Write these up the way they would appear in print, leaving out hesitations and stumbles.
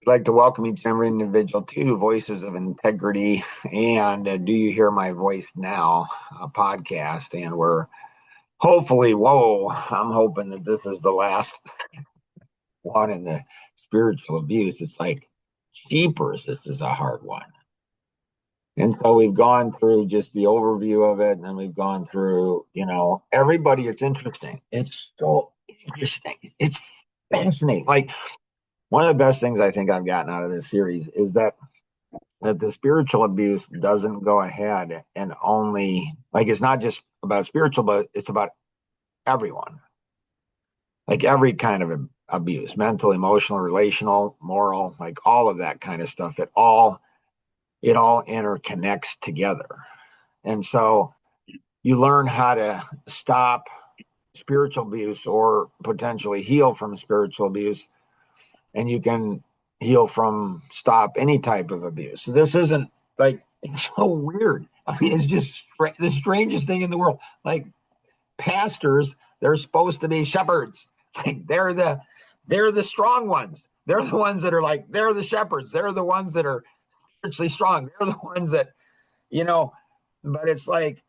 I'd like to welcome each and every individual to Voices of Integrity and Do You Hear My Voice Now podcast. And we're hopefully, I'm hoping that this is the last one in the spiritual abuse. It's like, jeepers, this is a hard one. And so we've gone through just the overview of it, and then we've gone through, everybody. It's interesting. It's so interesting. It's fascinating. Like, one of the best things I think I've gotten out of this series is that the spiritual abuse doesn't go ahead and only like it's not just about spiritual, but it's about everyone, like every kind of abuse, mental, emotional, relational, moral, like all of that kind of stuff. It all interconnects together. And so you learn how to stop spiritual abuse or potentially heal from spiritual abuse, and you can heal from stop any type of abuse. So this isn't like it's so weird. I mean, it's just the strangest thing in the world. Like pastors, they're supposed to be shepherds. Like they're the strong ones. They're the ones that are like they're the shepherds. They're the ones that are spiritually strong. They're the ones that you know. But it's like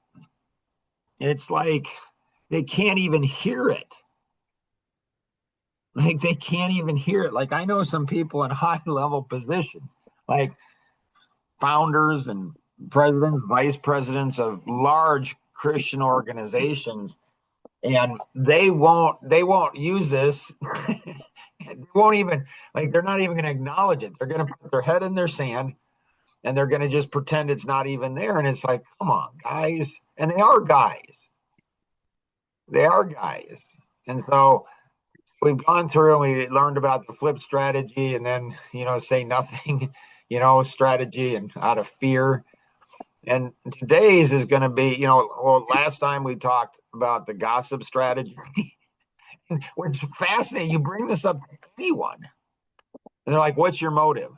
they can't even hear it. Like they can't even hear it. Like I know some people in high level positions, like founders and presidents, vice presidents of large Christian organizations, and they won't use this. They won't even they're not even going to acknowledge it. They're going to put their head in their sand and they're going to just pretend it's not even there. And it's like, come on, guys. And they are guys. They are guys. And so we've gone through and we learned about the flip strategy and then, say nothing, strategy and out of fear. And today's is going to be, last time we talked about the gossip strategy, which is fascinating. You bring this up to anyone, and they're like, what's your motive?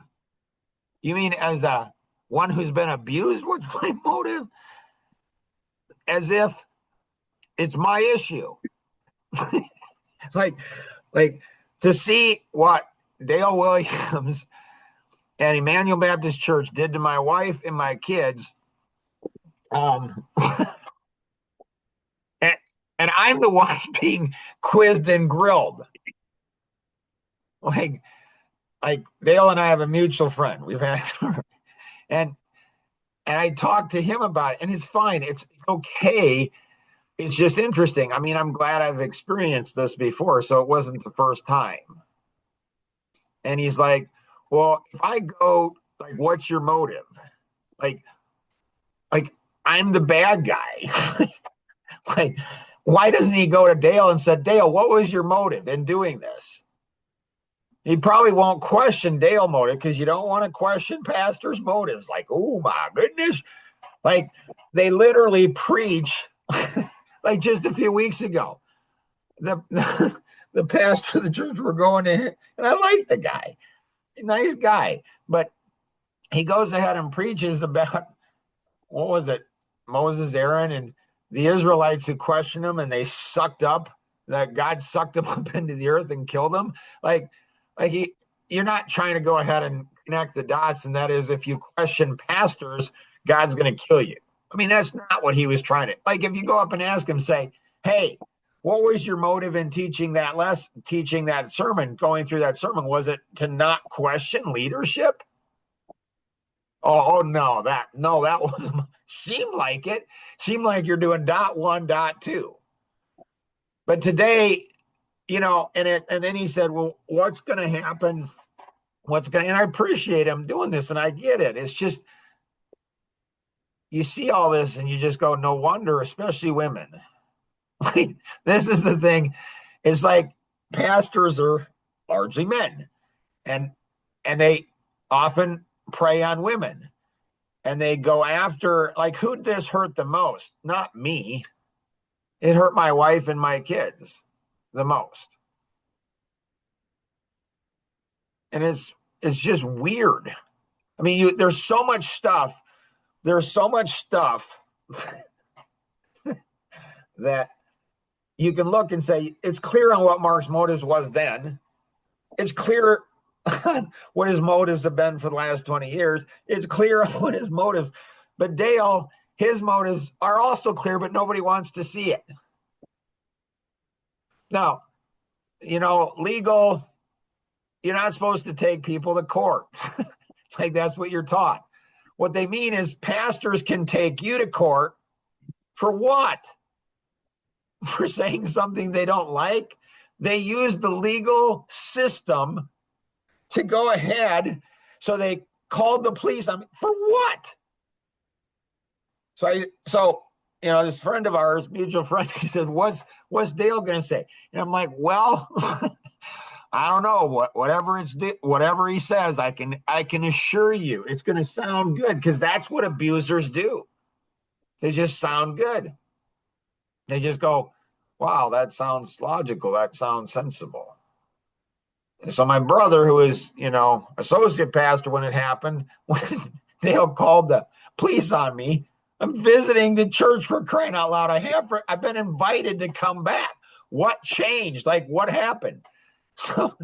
You mean as a one who's been abused? What's my motive? As if it's my issue. like, like to see what Dale Williams and Emmanuel Baptist Church did to my wife and my kids. And, and I'm the one being quizzed and grilled. Like, like Dale and I have a mutual friend. We've had, and I talked to him about it, and it's fine. It's okay. It's just interesting. I mean, I'm glad I've experienced this before, so it wasn't the first time. And he's like, "Well, if I go, like, what's your motive? Like, like I'm the bad guy. Like, why doesn't he go to Dale and said, Dale, what was your motive in doing this? He probably won't question Dale motive because you don't want to question pastors' motives. Like, oh my goodness. Like they literally preach like just a few weeks ago. The pastor of the church we're going to, and I like the guy, nice guy, but he goes ahead and preaches about what was it, Moses, Aaron, and the Israelites who questioned him, and they sucked up that God sucked them up into the earth and killed them. Like you're not trying to go ahead and connect the dots, and that is if you question pastors, God's going to kill you. I mean, that's not what he was trying to. Like, if you go up and ask him, say, "Hey, what was your motive in teaching that lesson, teaching that sermon, going through that sermon? Was it to not question leadership?" Oh no, that was seemed like it. Seemed like you're doing dot one, dot two. But today, and then he said, "Well, what's going to happen? And I appreciate him doing this, and I get it. It's just you see all this, and you just go, no wonder, especially women. Like this is the thing. It's like pastors are largely men, and they often prey on women, and they go after like who'd this hurt the most? Not me. It hurt my wife and my kids the most. And it's just weird. I mean, there's so much stuff. There's so much stuff that you can look and say it's clear on what Mark's motives was then. It's clear on what his motives have been for the last 20 years. It's clear what his motives, but Dale, his motives are also clear, but nobody wants to see it. Now, legal, you're not supposed to take people to court. Like that's what you're taught. What they mean is pastors can take you to court for what? For saying something they don't like. They use the legal system to go ahead. So they called the police on me. For what? So this friend of ours, mutual friend, he said, what's Dale going to say? And I'm like, well, I don't know, whatever he says, I can assure you it's going to sound good, because that's what abusers do. They just sound good. They just go, wow, that sounds logical. That sounds sensible. And so my brother, who is, associate pastor when it happened, when Dale called the police on me, I'm visiting the church, for crying out loud. I've been invited to come back. What changed? Like, what happened? So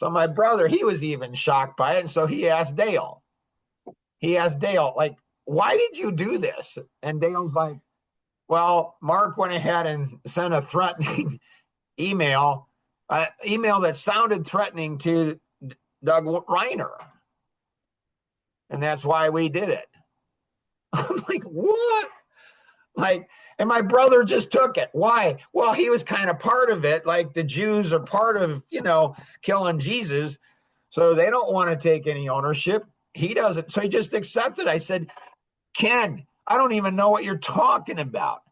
my brother, he was even shocked by it. And so he asked Dale, like, why did you do this? And Dale's like, well, Mark went ahead and sent a threatening email that sounded threatening to Doug Reiner. And that's why we did it. I'm like, what? Like, and my brother just took it. Why? Well, he was kind of part of it. Like, the Jews are part of, killing Jesus. So they don't want to take any ownership. He doesn't. So he just accepted. I said, Ken, I don't even know what you're talking about.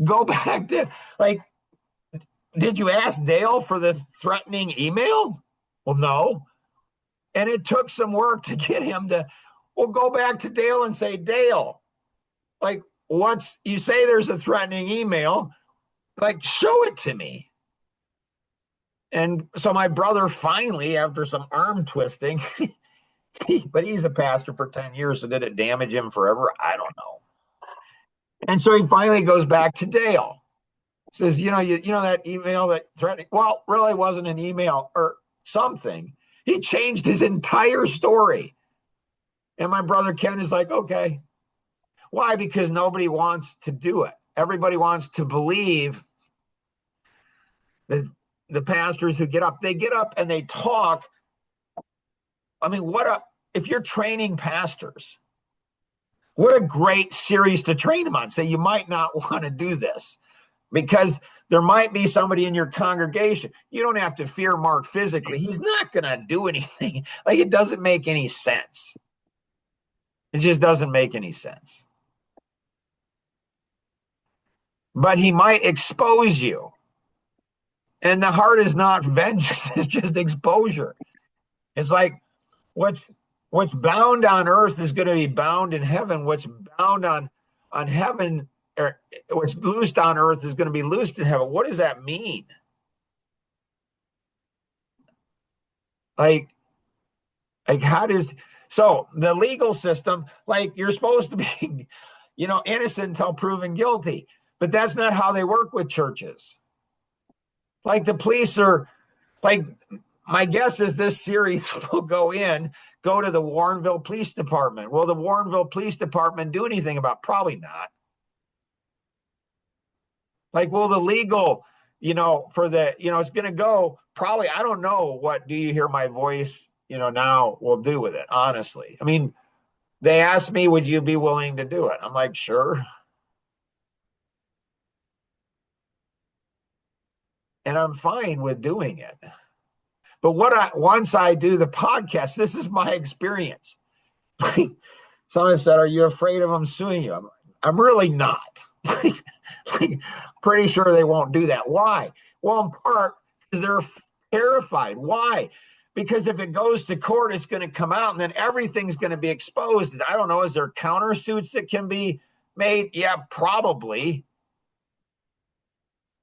Go back to, like, did you ask Dale for the threatening email? Well, no. And it took some work to get him to, go back to Dale and say, Dale, like, you say there's a threatening email, like, show it to me. And so my brother finally, after some arm twisting, but he's a pastor for 10 years, so did it damage him forever? I don't know. And so he finally goes back to Dale. Says, that email that threatening, well, really wasn't an email or something. He changed his entire story. And my brother Ken is like, okay. Why? Because nobody wants to do it. Everybody wants to believe that the pastors who get up and they talk. I mean, if you're training pastors, what a great series to train them on. Say, you might not want to do this, because there might be somebody in your congregation. You don't have to fear Mark physically. He's not going to do anything. Like, it doesn't make any sense. It just doesn't make any sense. But he might expose you. And the heart is not vengeance. It's just exposure. It's like what's bound on earth is going to be bound in heaven. What's bound on heaven, or what's loosed on earth, is going to be loosed in heaven. What does that mean? Like so the legal system, like, you're supposed to be, innocent until proven guilty, but that's not how they work with churches. Like, the police are, like, my guess is this series will go to the Warrenville Police Department. Will the Warrenville Police Department do anything about it? Probably not. Like, will the legal, for the, it's going to go, probably, I don't know what Do You Hear My Voice, now will do with it, honestly. I mean, they asked me, would you be willing to do it? I'm like, sure. And I'm fine with doing it. But once I do the podcast, this is my experience. Someone said, are you afraid of them suing you? I'm really not. Pretty sure they won't do that. Why? Well, in part, because they're terrified. Why? Because if it goes to court, it's going to come out, and then everything's going to be exposed. I don't know. Is there countersuits that can be made? Yeah, probably.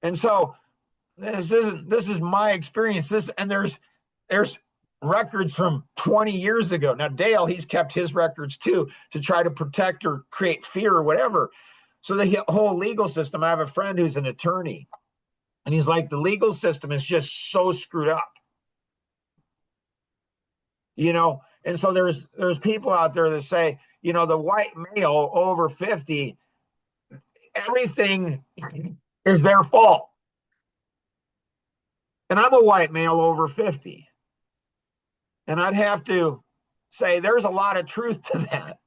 And so this is my experience. There's records from 20 years ago. Now, Dale, he's kept his records too, to try to protect or create fear or whatever. So the whole legal system, I have a friend who's an attorney, and he's like, the legal system is just so screwed up. And so there's people out there that say, the white male over 50, everything is their fault. And I'm a white male over 50. And I'd have to say there's a lot of truth to that.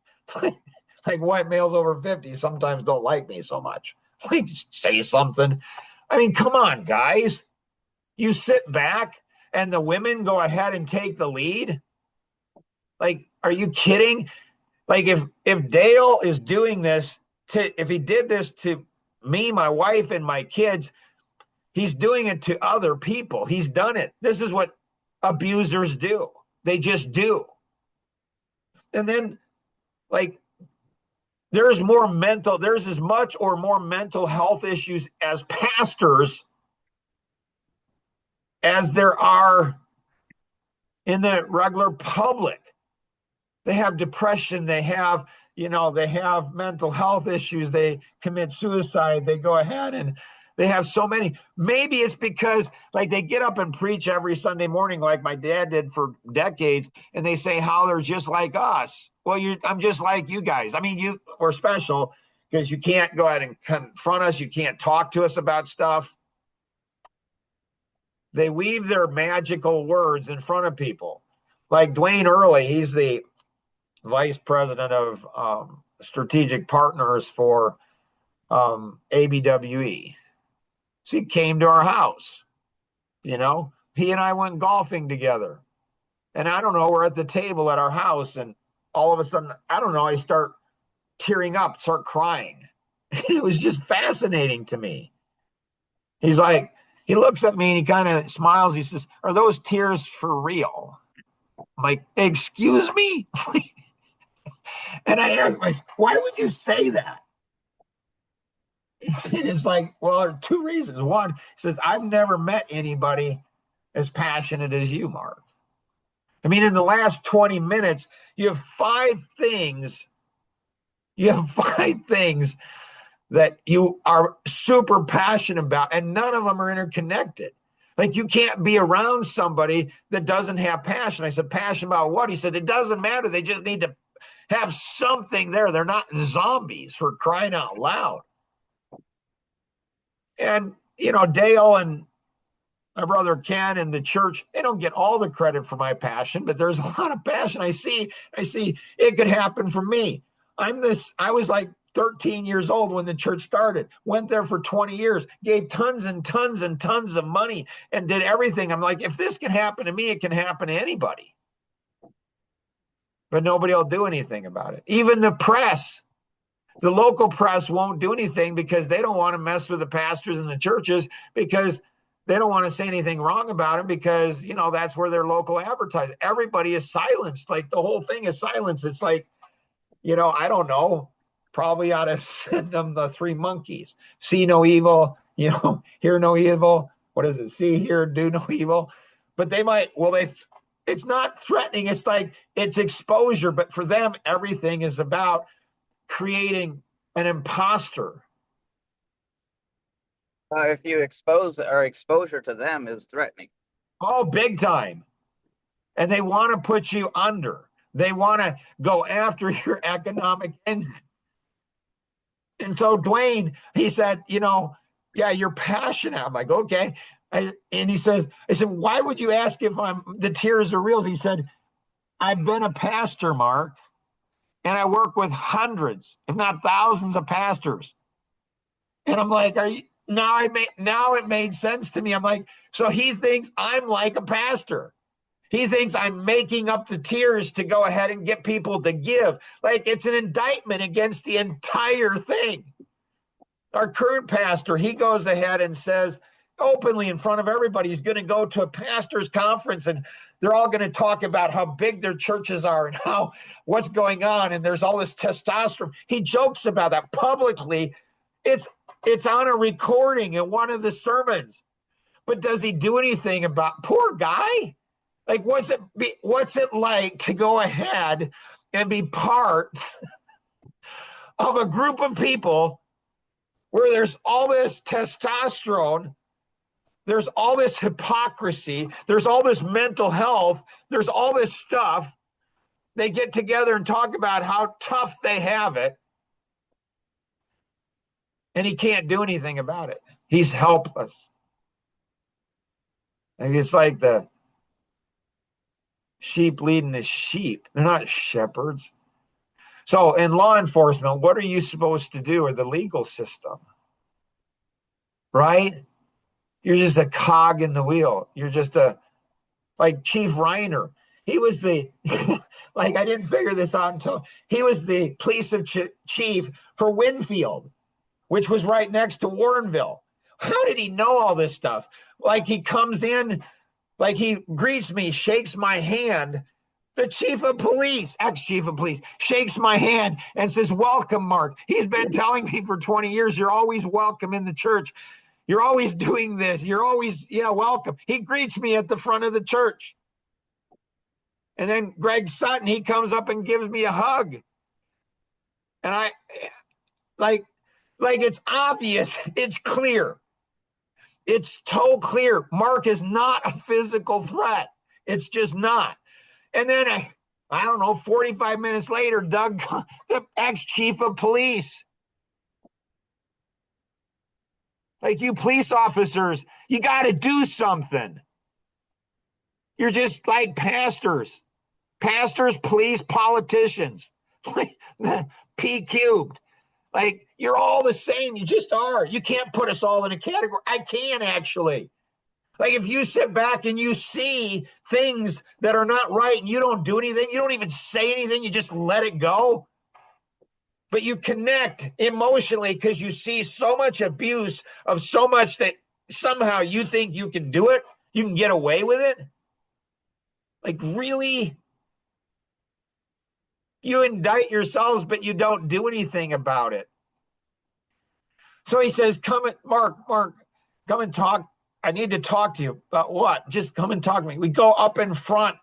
Like white males over 50 sometimes don't like me so much. Like, say something. I mean, come on, guys. You sit back and the women go ahead and take the lead. Like, are you kidding? Like, if Dale is doing this if he did this to me, my wife, and my kids, he's doing it to other people. He's done it. This is what abusers do. They just do. And then, like, there's as much or more mental health issues as pastors as there are in the regular public. They have depression, they have mental health issues, they commit suicide, they go ahead and they have so many. Maybe it's because like they get up and preach every Sunday morning like my dad did for decades, and they say how they're just like us. Well, I'm just like you guys. I mean, we're special because you can't go ahead and confront us, you can't talk to us about stuff. They weave their magical words in front of people. Like Dwayne Earley, he's the vice president of strategic partners for ABWE. So he came to our house. He and I went golfing together. And I don't know, we're at the table at our house, and all of a sudden, I don't know, I start tearing up, start crying. It was just fascinating to me. He looks at me and he kind of smiles. He says, "Are those tears for real?" I'm like, "Excuse me?" And I asked myself, "Why would you say that?" And it's like, well, there are two reasons. One, he says, "I've never met anybody as passionate as you, Mark. I mean, in the last 20 minutes, you have five things that you are super passionate about, and none of them are interconnected. Like, you can't be around somebody that doesn't have passion." I said, "Passion about what?" He said, "It doesn't matter. They just need to have something there. They're not zombies, for crying out loud." And, Dale and my brother Ken and the church, they don't get all the credit for my passion, but there's a lot of passion. I see it could happen for me. I was like 13 years old when the church started, went there for 20 years, gave tons and tons and tons of money and did everything. I'm like, if this can happen to me, it can happen to anybody. But nobody will do anything about it. Even the press, the local press won't do anything because they don't want to mess with the pastors and the churches, because they don't want to say anything wrong about them, because, that's where their local advertising. Everybody is silenced. Like, the whole thing is silenced. It's like, I don't know, probably ought to send them the three monkeys. See no evil, hear no evil. What is it? See, hear, do no evil. But it's not threatening. It's like, it's exposure. But for them, everything is about creating an imposter. If you expose, or exposure to them is threatening. Oh, big time. And they want to put you under. They want to go after your economic engine. And so Dwayne, he said, "Yeah, you're passionate." I'm like, "Okay." And he says, I said, "Why would you ask if the tears are real?" He said, "I've been a pastor, Mark, and I work with hundreds, if not thousands, of pastors." And I'm like, now it made sense to me. I'm like, so he thinks I'm like a pastor. He thinks I'm making up the tears to go ahead and get people to give. Like, it's an indictment against the entire thing. Our current pastor, he goes ahead and says openly in front of everybody, he's going to go to a pastor's conference, and they're all going to talk about how big their churches are and what's going on. And there's all this testosterone. He jokes about that publicly. It's on a recording in one of the sermons. But does he do anything about, poor guy? Like, what's it like to go ahead and be part of a group of people where there's all this testosterone there's all this hypocrisy. There's all this mental health. There's all this stuff. They get together and talk about how tough they have it. And he can't do anything about it. He's helpless. And it's like the sheep leading the sheep. They're not shepherds. So in law enforcement, what are you supposed to do, or the legal system? Right? You're just a cog in the wheel. You're just like Chief Reiner. He was the, like, I didn't figure this out until he was the police chief for Winfield, which was right next to Warrenville. How did he know all this stuff? Like, he comes in, like, he greets me, shakes my hand. The chief of police, ex-chief of police, shakes my hand and says, "Welcome, Mark." He's been telling me for 20 years, "You're always welcome in the church. You're always doing this. You're always, welcome." He greets me at the front of the church. And then Greg Sutton, he comes up and gives me a hug. And I, like it's obvious. It's clear. It's so clear. Mark is not a physical threat. It's just not. And then, I don't know, 45 minutes later, Doug, the ex-chief of police. Like, you police officers, you got to do something. You're just like pastors, police, politicians, like P cubed. Like, you're all the same. You just are. You can't put us all in a category. I can, actually. Like, if you sit back and you see things that are not right and you don't do anything, you don't even say anything, you just let it go. But you connect emotionally because you see so much abuse of so much that somehow you think you can do it. You can get away with it. Like, really? You indict yourselves, but you don't do anything about it. So he says, Mark, come and talk. I need to talk to you. About what? Just come and talk to me. We go up in front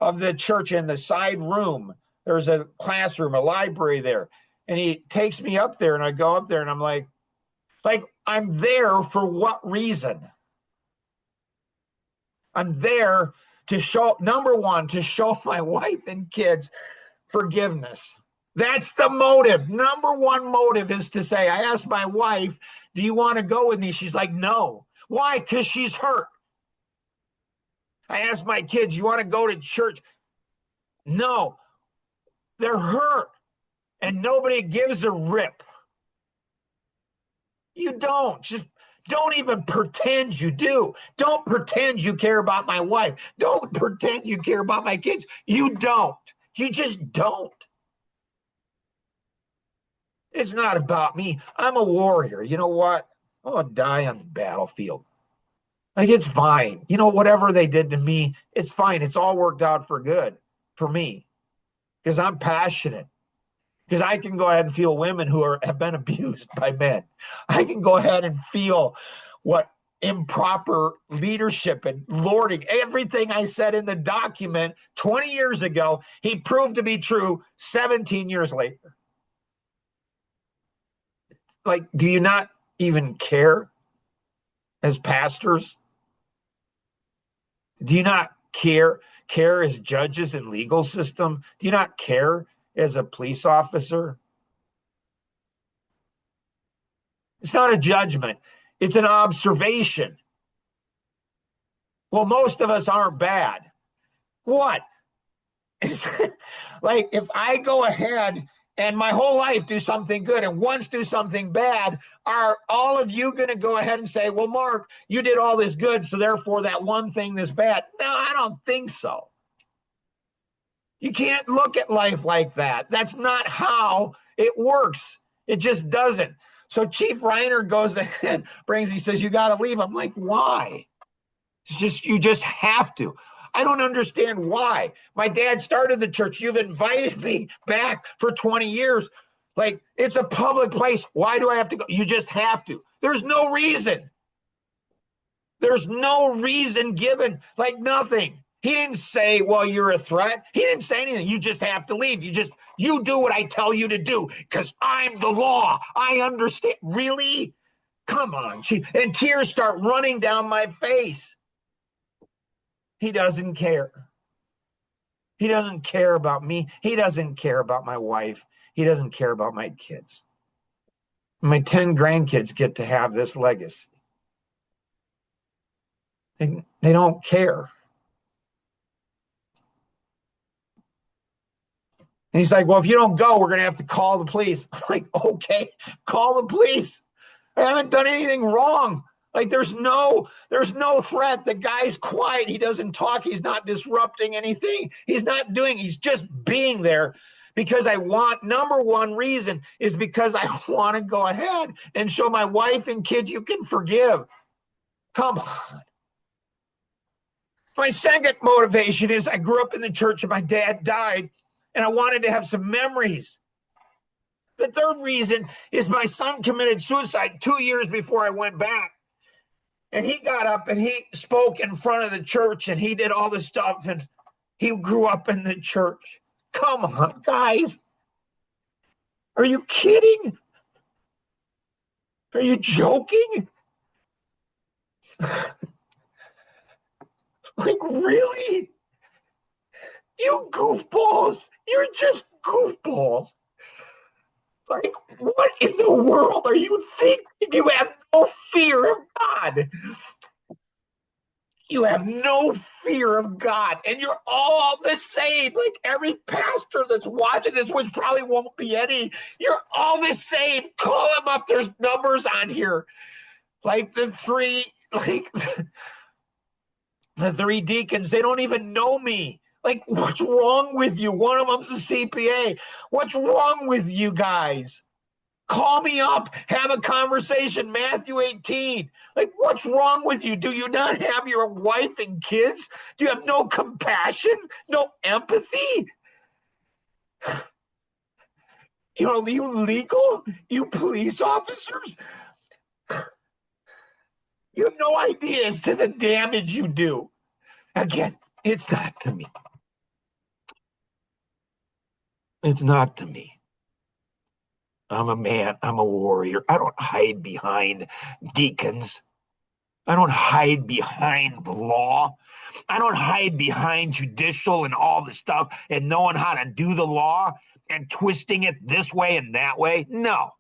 of the church in the side room. There's a classroom, a library there. And he takes me up there, and I go up there, and I'm like, I'm there for what reason? I'm there to show, number one, to show my wife and kids forgiveness. That's the motive. Number one motive is to say, I asked my wife, "Do you want to go with me?" She's like, "No." Why? Because she's hurt. I asked my kids, "You want to go to church?" No. They're hurt. And nobody gives a rip. You don't. Just don't even pretend you do. Don't pretend you care about my wife. Don't pretend you care about my kids. You don't. You just don't. It's not about me. I'm a warrior. You know what? I'll die on the battlefield. Like, it's fine. Whatever they did to me, it's fine. It's all worked out for good for me because I'm passionate. Because I can go ahead and feel women who have been abused by men. I can go ahead and feel what improper leadership and lording, everything I said in the document 20 years ago, he proved to be true 17 years later. Like, do you not even care as pastors? Do you not care as judges and legal system? Do you not care as a police officer? It's not a judgment. It's an observation. Well, most of us aren't bad. What? It's like, if I go ahead and my whole life do something good and once do something bad, are all of you going to go ahead and say, "Well, Mark, you did all this good, so therefore that one thing that's bad"? No, I don't think so. You can't look at life like that. That's not how it works. It just doesn't. So Chief Reiner goes ahead, brings me, says, "You got to leave." I'm like, "Why?" You just have to. I don't understand why. My dad started the church. You've invited me back for 20 years. Like, it's a public place. Why do I have to go? You just have to. There's no reason. There's no reason given, like nothing. He didn't say, "Well, you're a threat." He didn't say anything. You just have to leave. You do what I tell you to do because I'm the law. I understand. Really? Come on. And tears start running down my face. He doesn't care. He doesn't care about me. He doesn't care about my wife. He doesn't care about my kids. My 10 grandkids get to have this legacy. They don't care. And he's like, well, if you don't go, we're going to have to call the police. I'm like, okay, call the police. I haven't done anything wrong. Like there's no threat. The guy's quiet. He doesn't talk. He's not disrupting anything. He's just being there because number one reason is because I want to go ahead and show my wife and kids you can forgive. Come on. My second motivation is I grew up in the church and my dad died and I wanted to have some memories. The third reason is my son committed suicide 2 years before I went back. And he got up and he spoke in front of the church and he did all this stuff and he grew up in the church. Come on, guys. Are you kidding? Are you joking? Like, really? You goofballs. You're just goofballs. Like, what in the world are you thinking? You have no fear of God. You have no fear of God. And you're all the same. Like every pastor that's watching this, which probably won't be any, you're all the same. Call them up. There's numbers on here. Like the three deacons, they don't even know me. Like, what's wrong with you? One of them's a CPA. What's wrong with you guys? Call me up. Have a conversation. Matthew 18. Like, what's wrong with you? Do you not have your wife and kids? Do you have no compassion? No empathy? You legal? You police officers? You have no idea as to the damage you do. Again, it's not to me. It's not to me. I'm a man. I'm a warrior. I don't hide behind deacons. I don't hide behind the law. I don't hide behind judicial and all the stuff and knowing how to do the law and twisting it this way and that way. No.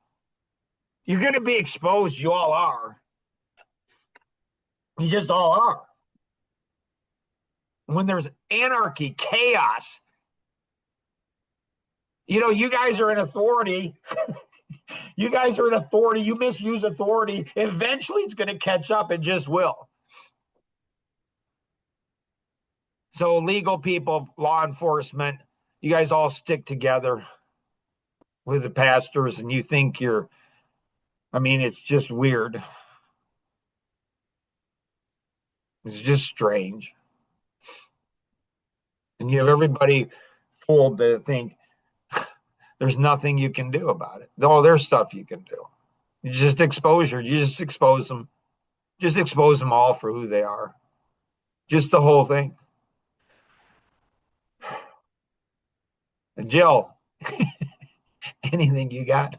You're going to be exposed. You all are. You just all are. When there's anarchy, chaos, you guys are in authority. You guys are in authority. You misuse authority. Eventually, it's going to catch up. It just will. So legal people, law enforcement, you guys all stick together with the pastors and you think it's just weird. It's just strange. And you have everybody fooled to think there's nothing you can do about it. No, there's stuff you can do. You just expose them. Just expose them all for who they are. Just the whole thing. And Jill, anything you got?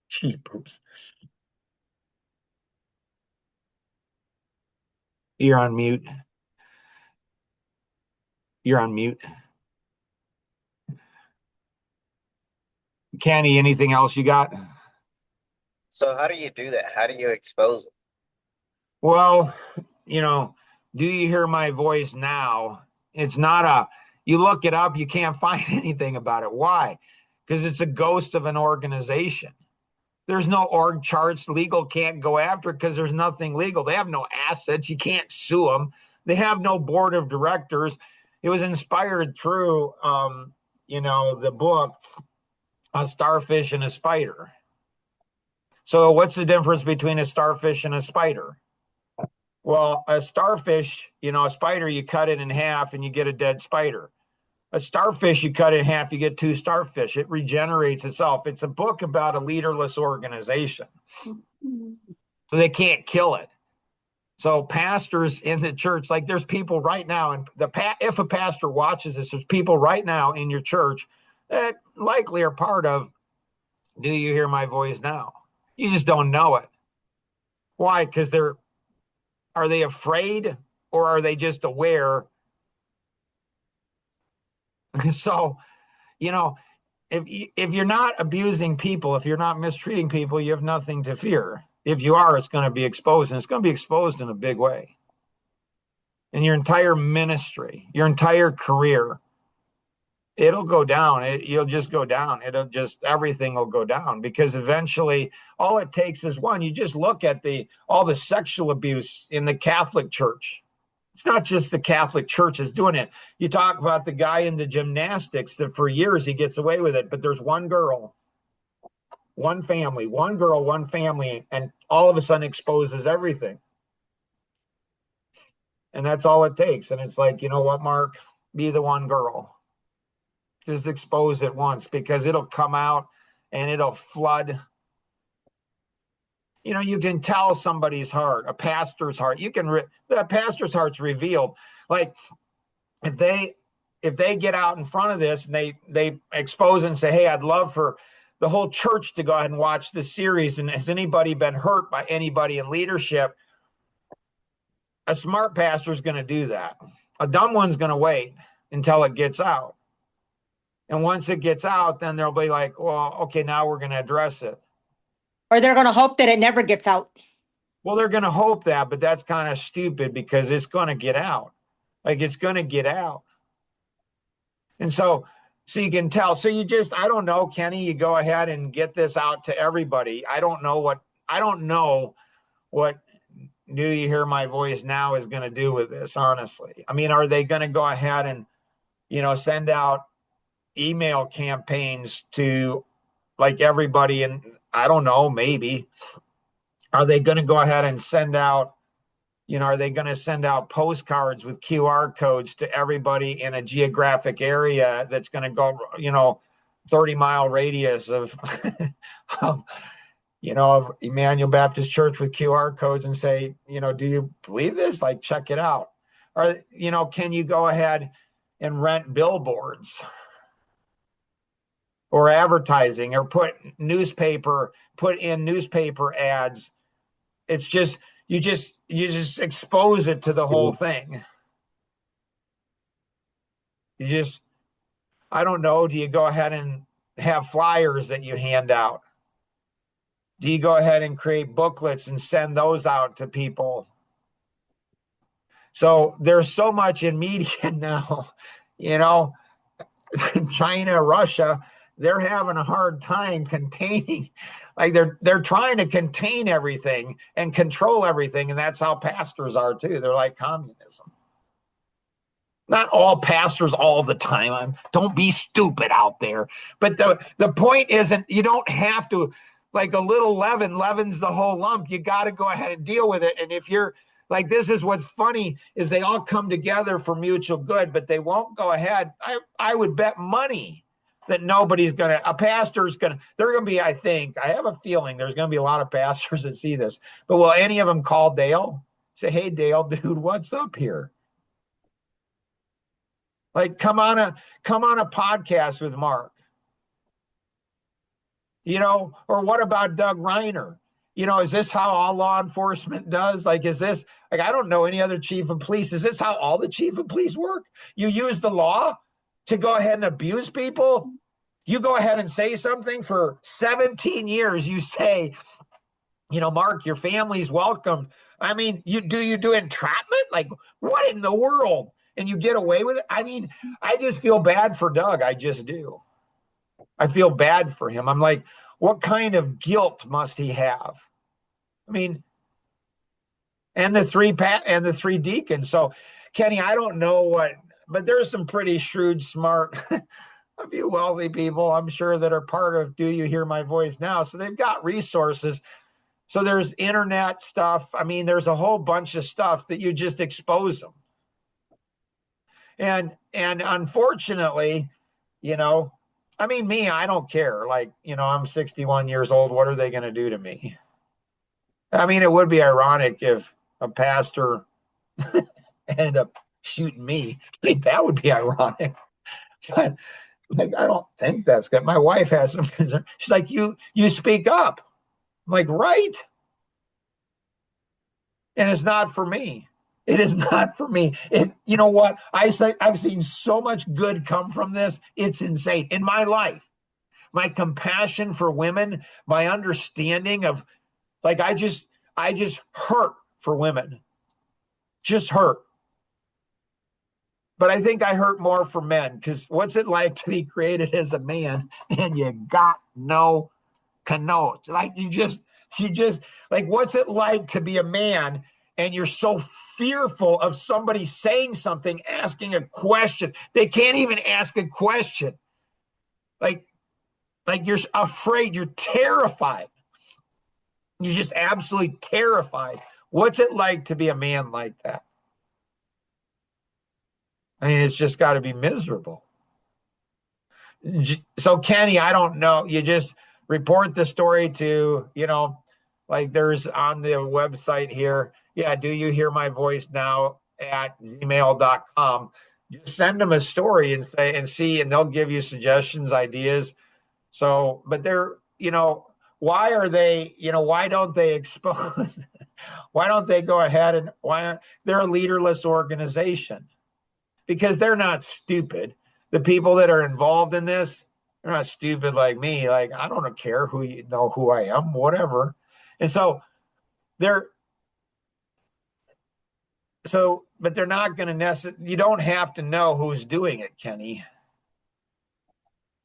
Jeepers. You're on mute. You're on mute. Kenny, anything else you got? So how do you do that? How do you expose it? Well, do you hear my voice now? It's not you look it up, you can't find anything about it. Why? Because it's a ghost of an organization. There's no org charts. Legal can't go after it because there's nothing legal. They have no assets. You can't sue them. They have no board of directors. It was inspired through, the book, A Starfish and a Spider. So what's the difference between a starfish and a spider? Well, a starfish, a spider, you cut it in half and you get a dead spider. A starfish, you cut it in half, you get two starfish. It regenerates itself. It's a book about a leaderless organization. So they can't kill it. So pastors in the church, like there's people right now, and if a pastor watches this, there's people right now in your church that likely are part of Do You Hear My Voice Now? You just don't know it. Why? Because are they afraid or are they just aware? So, you know, if you're not abusing people, if you're not mistreating people, you have nothing to fear. If you are, it's going to be exposed, and it's going to be exposed in a big way. And your entire ministry, your entire career, it'll go down. You'll just go down. Everything will go down because eventually all it takes is one. You just look at all the sexual abuse in the Catholic Church. It's not just the Catholic Church is doing it. You talk about the guy in the gymnastics that for years he gets away with it, but there's one girl, one family, one girl, one family, and all of a sudden exposes everything. And that's all it takes. And it's like, you know what, Mark? Be the one girl. Just expose it once because it'll come out and it'll flood. You know, you can tell somebody's heart, a pastor's heart. The pastor's heart's revealed. Like if they get out in front of this and they expose and say, hey, I'd love for the whole church to go ahead and watch this series. And has anybody been hurt by anybody in leadership? A smart pastor is going to do that. A dumb one's going to wait until it gets out. And once it gets out, then they'll be like, well, okay, now we're going to address it. Or they're going to hope that it never gets out. Well, they're going to hope that, but that's kind of stupid because it's going to get out. Like it's going to get out. And so you can tell. So I don't know, Kenny, you go ahead and get this out to everybody. I don't know what Do You Hear My Voice Now is going to do with this, honestly. I mean, are they going to go ahead and, send out email campaigns to like everybody? And I don't know, maybe. Are they going to go ahead and send out, are they going to send out postcards with QR codes to everybody in a geographic area that's going to go, 30-mile radius of, of Emmanuel Baptist Church with QR codes and say, do you believe this? Like, check it out. Or, can you go ahead and rent billboards or advertising or put in newspaper ads? It's just, you just expose it to the whole thing. I don't know. Do you go ahead and have flyers that you hand out? Do you go ahead and create booklets and send those out to people? So there's so much in media now, China, Russia, they're having a hard time containing, like they're trying to contain everything and control everything. And that's how pastors are too. They're like communism. Not all pastors all the time. Don't be stupid out there. But the point isn't, you don't have to, like a little leaven leavens the whole lump. You got to go ahead and deal with it. And if you're like, this is what's funny is they all come together for mutual good, but they won't go ahead. I would bet money that a pastor's going to, they're going to be, I have a feeling there's going to be a lot of pastors that see this, but will any of them call Dale? Say, hey, Dale, dude, what's up here? Like, come on a podcast with Mark. Or what about Doug Reiner? Is this how all law enforcement does? Like, is this, like, I don't know any other chief of police. Is this how all the chief of police work? You use the law to go ahead and abuse people? You go ahead and say something for 17 years. You say, Mark, your family's welcome. I mean, you do entrapment? Like, what in the world? And you get away with it? I mean, I just feel bad for Doug. I just do. I feel bad for him. I'm like, what kind of guilt must he have? I mean, and the three deacons. So, Kenny, I don't know but there's some pretty shrewd, smart, a few wealthy people, I'm sure, that are part of Do You Hear My Voice Now? So they've got resources. So there's internet stuff. I mean, there's a whole bunch of stuff that you just expose them. And unfortunately, I mean, me, I don't care. Like, I'm 61 years old. What are they going to do to me? I mean, it would be ironic if a pastor ended up shooting me. I think that would be ironic. But like, I don't think that's good. My wife has some concern. She's like, you speak up. I'm like, right. And it's not for me. It is not for me. You know what? I've seen so much good come from this. It's insane. In my life, my compassion for women, my understanding of, like, I just hurt for women. Just hurt. But I think I hurt more for men, because what's it like to be created as a man and you got no connote? Like you just like, what's it like to be a man and you're so fearful of somebody saying something, asking a question? They can't even ask a question. Like you're afraid, you're terrified. You're just absolutely terrified. What's it like to be a man like that? I mean, it's just got to be miserable. So, Kenny, I don't know. You just report the story to, like there's on the website here. Yeah, do you hear my voice now at gmail.com? Just send them a story and say, and see, and they'll give you suggestions, ideas. So, but why are they, why don't they expose? Why don't they go ahead and they're a leaderless organization? Because they're not stupid. The people that are involved in this, they're not stupid like me. Like, I don't care who you know who I am, whatever. And so but they're not going to necessarily, you don't have to know who's doing it, Kenny.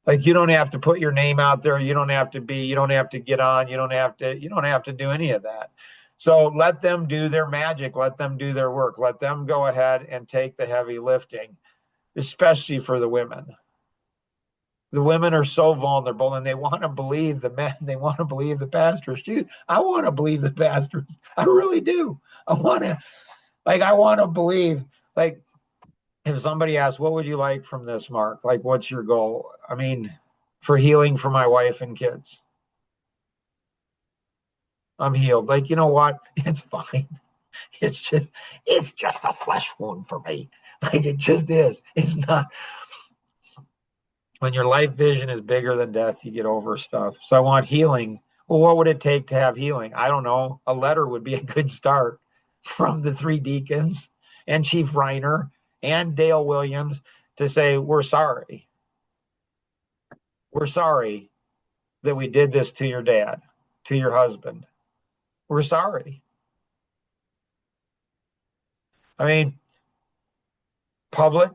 Like, you don't have to put your name out there. You don't have to get on. You don't have to do any of that. So let them do their magic. Let them do their work. Let them go ahead and take the heavy lifting, especially for the women. The women are so vulnerable, and they want to believe the men. They want to believe the pastors. Dude, I want to believe the pastors. I really do. I want to believe, like, if somebody asks, what would you like from this, Mark? Like, what's your goal? I mean, for healing for my wife and kids. I'm healed. Like, you know what? It's fine. It's just a flesh wound for me. Like, it just is. It's not. When your life vision is bigger than death, you get over stuff. So I want healing. Well, what would it take to have healing? I don't know. A letter would be a good start from the 3 deacons and Chief Reiner and Dale Williams to say, we're sorry. We're sorry that we did this to your dad, to your husband. We're sorry. I mean, public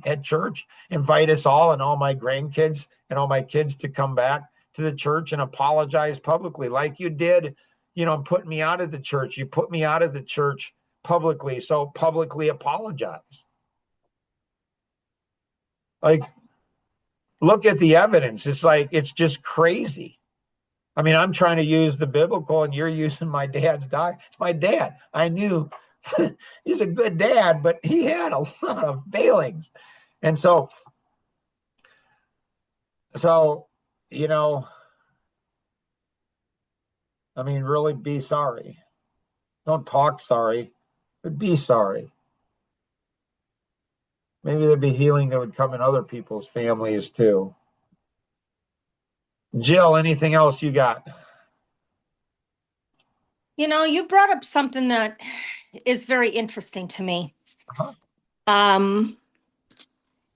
at church, invite us all and all my grandkids and all my kids to come back to the church and apologize publicly, like you did, put me out of the church. You put me out of the church publicly, so publicly apologize. Like, look at the evidence. It's like, it's just crazy. I mean, I'm trying to use the biblical and you're using my dad's diet. It's my dad. I knew he's a good dad, but he had a lot of failings. And so, I mean, really be sorry. Don't talk sorry, but be sorry. Maybe there'd be healing that would come in other people's families too. Jill, anything else you got? You brought up something that is very interesting to me. Uh-huh.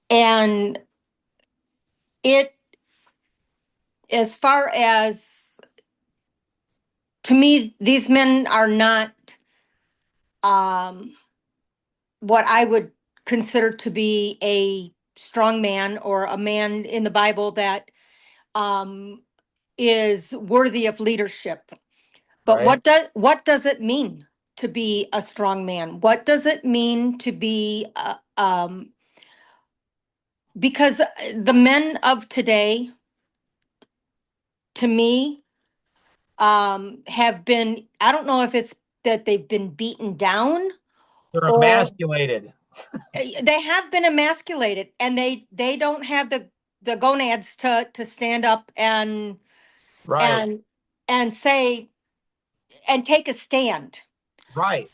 And it, as far as, to me, these men are not what I would consider to be a strong man or a man in the Bible that is worthy of leadership. But Right. what does it mean to be a strong man? What does it mean to be because the men of today, to me, have been, I don't know if it's that they've been beaten down They're or emasculated. they have been emasculated, and they don't have the gonads to stand up and Right. and say and take a stand. Right.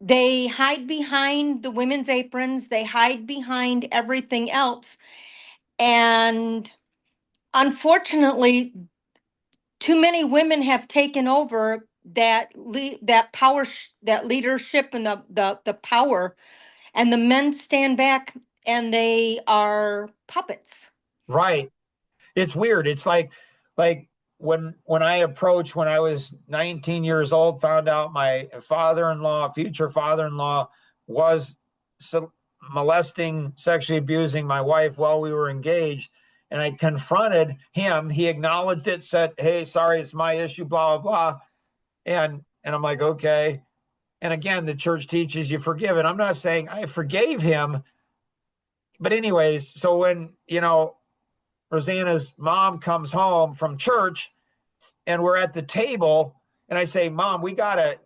They hide behind the women's aprons, they hide behind everything else. And unfortunately, too many women have taken over that power, that leadership and the power, and the men stand back and they are puppets. Right. It's weird. It's like when I approached when I was 19 years old, found out my father-in-law, future father-in-law, was molesting, sexually abusing my wife while we were engaged. And I confronted him. He acknowledged it, said, "Hey, sorry, it's my issue, blah, blah, blah." And I'm like, okay. And again, the church teaches you forgive. And I'm not saying I forgave him. But anyways, so when, Rosanna's mom comes home from church and we're at the table and I say, "Mom, we gotta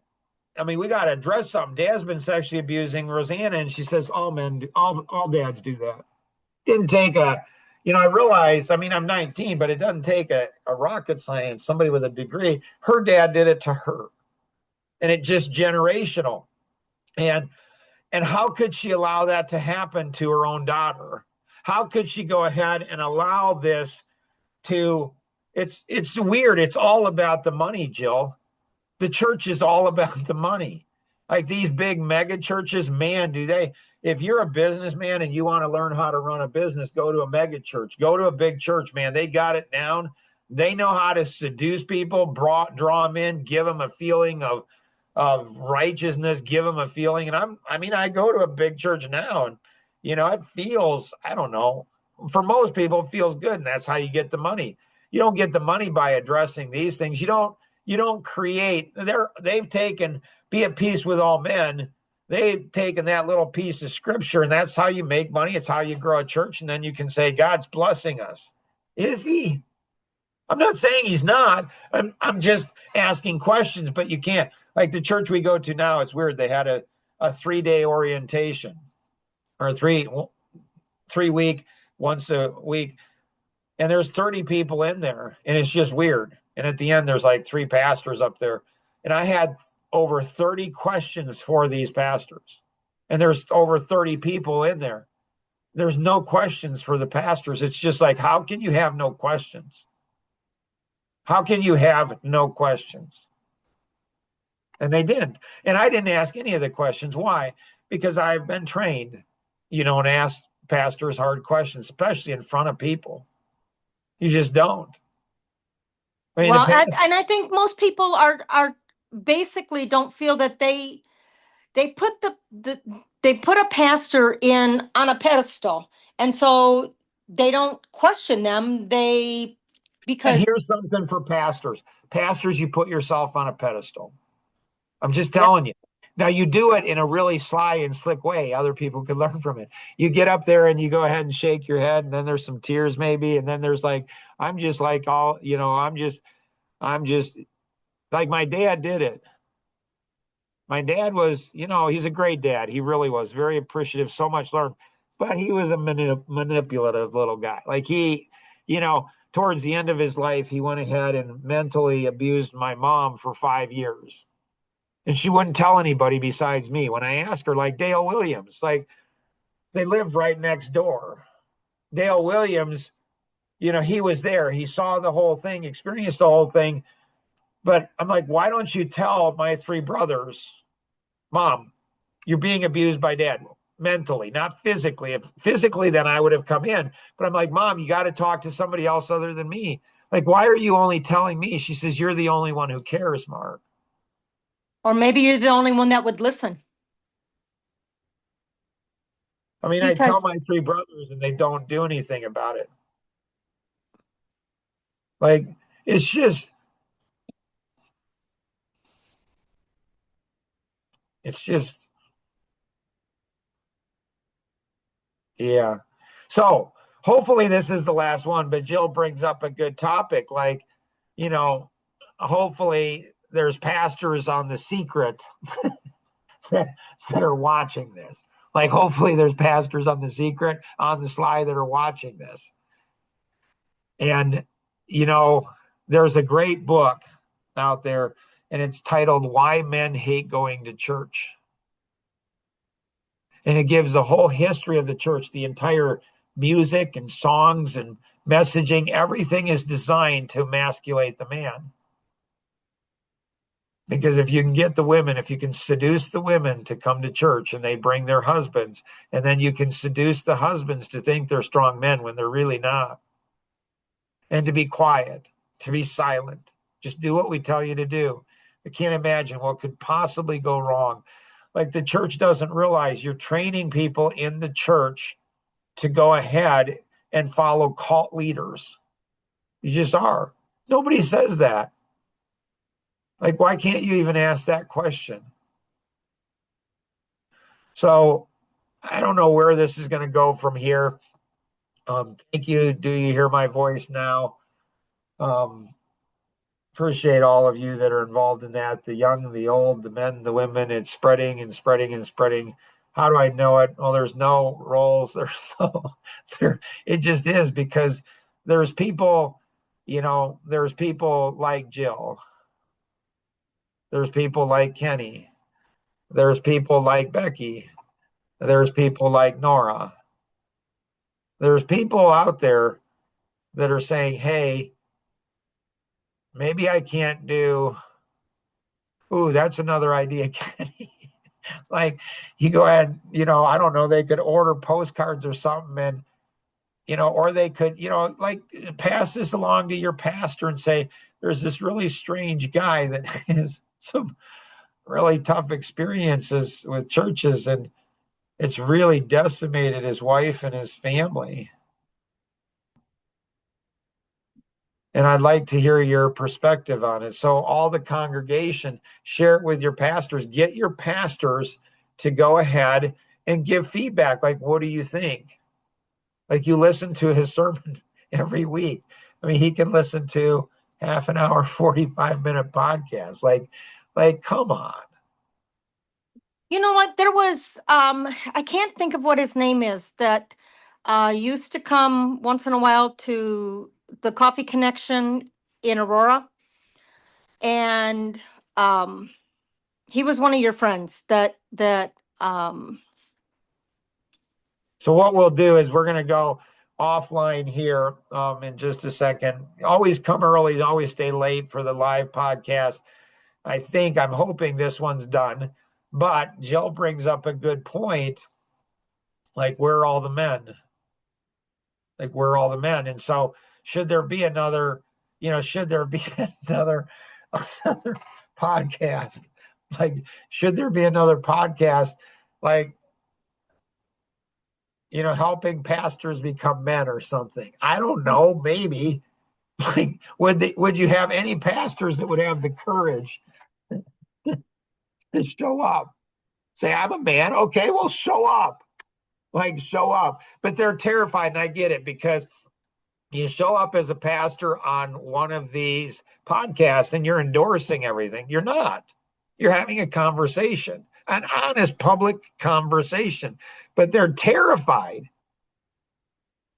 address something. Dad's been sexually abusing Rosanna." And she says, "All men, all dads do that." Didn't take I realized, I'm 19, but it doesn't take a rocket science, somebody with a degree. Her dad did it to her. And it just generational. And how could she allow that to happen to her own daughter? How could she go ahead and allow this to, it's weird. It's all about the money, Jill. The church is all about the money. Like these big mega churches, man, if you're a businessman and you want to learn how to run a business, go to a mega church, go to a big church, man. They got it down. They know how to seduce people, draw them in, give them a feeling of righteousness, give them a feeling. And I go to a big church now and, it feels, I don't know, for most people, it feels good. And that's how you get the money. You don't get the money by addressing these things. You don't create, they've taken, be at peace with all men. They've taken that little piece of scripture and that's how you make money. It's how you grow a church. And then you can say, God's blessing us. Is he? I'm not saying he's not. I'm just asking questions, but you can't. Like the church we go to now, it's weird. They had a 3-day orientation or a 3-week, once a week. And there's 30 people in there and it's just weird. And at the end, there's like 3 pastors up there. And I had over 30 questions for these pastors. And there's over 30 people in there. There's no questions for the pastors. It's just like, how can you have no questions? How can you have no questions? And they didn't. And I didn't ask any of the questions. Why? Because I've been trained, and ask pastors hard questions, especially in front of people. You just don't. Well, and I think most people are basically don't feel that they put they put a pastor on a pedestal, and so they don't question them. And here's something for pastors. Pastors, you put yourself on a pedestal. I'm just telling you. Now, you do it in a really sly and slick way. Other people could learn from it. You get up there and you go ahead and shake your head, and then there's some tears maybe, and then there's like, I'm just like I'm just like my dad did it. My dad was, he's a great dad. He really was very appreciative, so much learned, but he was a manipulative little guy. Like he, towards the end of his life, he went ahead and mentally abused my mom for 5 years. And she wouldn't tell anybody besides me. When I asked her, like Dale Williams, like they lived right next door. Dale Williams, he was there. He saw the whole thing, experienced the whole thing. But I'm like, why don't you tell my 3 brothers, Mom, you're being abused by Dad mentally, not physically. If physically, then I would have come in. But I'm like, Mom, you got to talk to somebody else other than me. Like, why are you only telling me? She says, you're the only one who cares, Mark. Or maybe you're the only one that would listen. I tell my 3 brothers and they don't do anything about it. Like, it's just, yeah. So hopefully this is the last one, but Jill brings up a good topic. Like, hopefully there's pastors on The Secret that are watching this. Like, hopefully there's pastors on The Secret on the sly that are watching this. And, there's a great book out there and it's titled Why Men Hate Going to Church. And it gives the whole history of the church, the entire music and songs and messaging, everything is designed to emasculate the man. Because if you can get the women, if you can seduce the women to come to church and they bring their husbands, and then you can seduce the husbands to think they're strong men when they're really not, and to be quiet, to be silent, just do what we tell you to do. I can't imagine what could possibly go wrong. Like, the church doesn't realize you're training people in the church to go ahead and follow cult leaders. You just are. Nobody says that. Like, why can't you even ask that question? So I don't know where this is going to go from here. Thank you. Do you hear my voice now? Appreciate all of you that are involved in that. The young, the old, the men, the women. It's spreading and spreading and spreading. How do I know it? Well, there's no roles. There's no, it just is, because there's people, there's people like Jill. There's people like Kenny. There's people like Becky. There's people like Nora. There's people out there that are saying, hey, maybe I can't do, that's another idea, Kenny. Like, you go ahead, I don't know, they could order postcards or something, and, or they could, like, pass this along to your pastor and say, there's this really strange guy that has some really tough experiences with churches, and it's really decimated his wife and his family. And I'd like to hear your perspective on it. So all the congregation, share it with your pastors. Get your pastors to go ahead and give feedback. Like, what do you think? Like, you listen to his sermon every week. I mean, he can listen to half an hour, 45-minute podcast. Like, come on. You know what? There was, I can't think of what his name is, that used to come once in a while to the Coffee Connection in Aurora. And he was one of your friends that So what we'll do is we're going to go offline here in just a second. Always come early, always stay late for the live podcast. I'm hoping this one's done, but Jill brings up a good point. Like, where are all the men? Like, where are all the men? And so should there be another podcast? Like, should there be another podcast? Like, helping pastors become men or something. I don't know, maybe. Like, would you have any pastors that would have the courage to show up? Say, I'm a man. Okay, well, show up. Like, show up. But they're terrified, and I get it, because you show up as a pastor on one of these podcasts and you're endorsing everything. You're not. You're having a conversation, an honest public conversation, but they're terrified.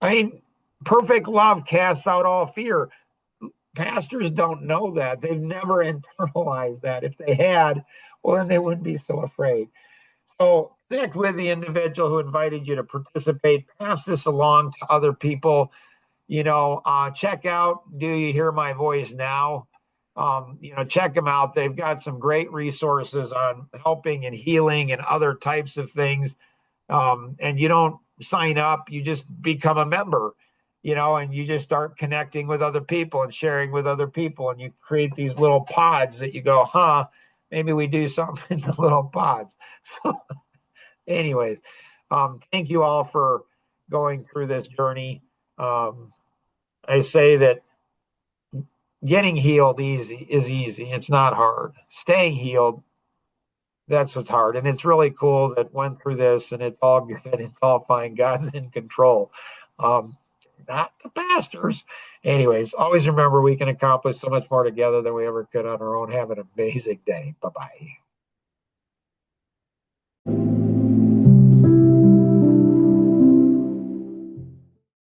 I mean, perfect love casts out all fear. Pastors don't know that. They've never internalized that. If they had, well, then they wouldn't be so afraid. So connect with the individual who invited you to participate. Pass this along to other people. Check out Do You Hear My Voice Now? Check them out. They've got some great resources on helping and healing and other types of things. And you don't sign up, you just become a member, and you just start connecting with other people and sharing with other people. And you create these little pods that you go, maybe we do something in the little pods. So anyways, thank you all for going through this journey. I say that getting healed is easy. It's not hard. Staying healed, that's what's hard. And it's really cool that went through this and it's all good. It's all fine. God's in control. Not the pastors. Anyways, always remember we can accomplish so much more together than we ever could on our own. Have an amazing day. Bye-bye.